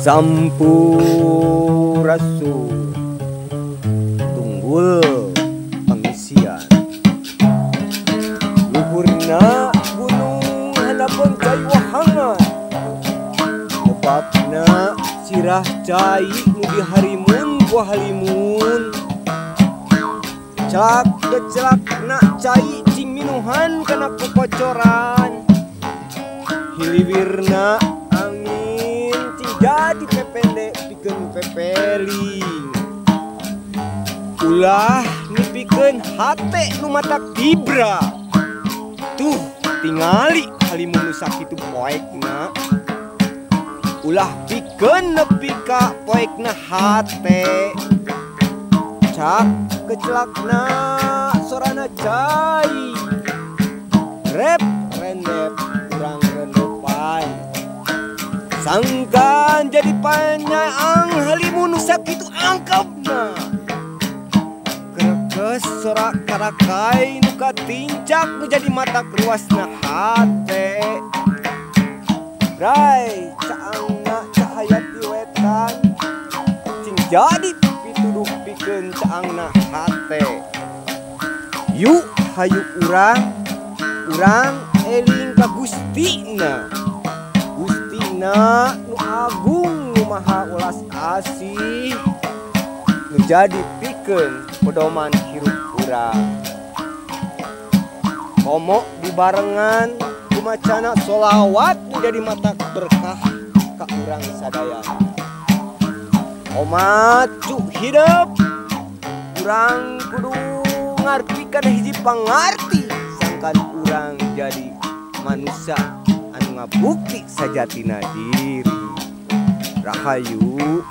Sampurasun tunggul pangisian luhurna gunung hanapan cai wahangan tepatna sirah cai nu diharimun ku halimun celak nak cai cing minuhan kana kekocoran hiliwirna angin cing jadi pepende pikeun pepeling ulah nipikeun hate nu matak vibra tuh tingali halimun nu sakitu poekna ulah pikeun nepi ka poekna hate cak kecelakna sorana cai rep rendep kurang rendepan sangkan jadi panyaang halimun nu sakitu angkepna kerekes sorak karakai nu katincak nu jadi mata keruasna hate rai caangna cahayati wetan cing jadi pituduh pikeun caangna hate yuk hayu urang eling ka Gustina nu agung nu maha ulas asih nu jadi pikeun pedoman hirup urang komo dibarengan kumacana sholawat menjadi mata berkah ka urang sadaya omat cuk hidup urang kudu ngarti kana hiji pangarti sangkan urang jadi manusia anu ngabukti sajatina diri rahayu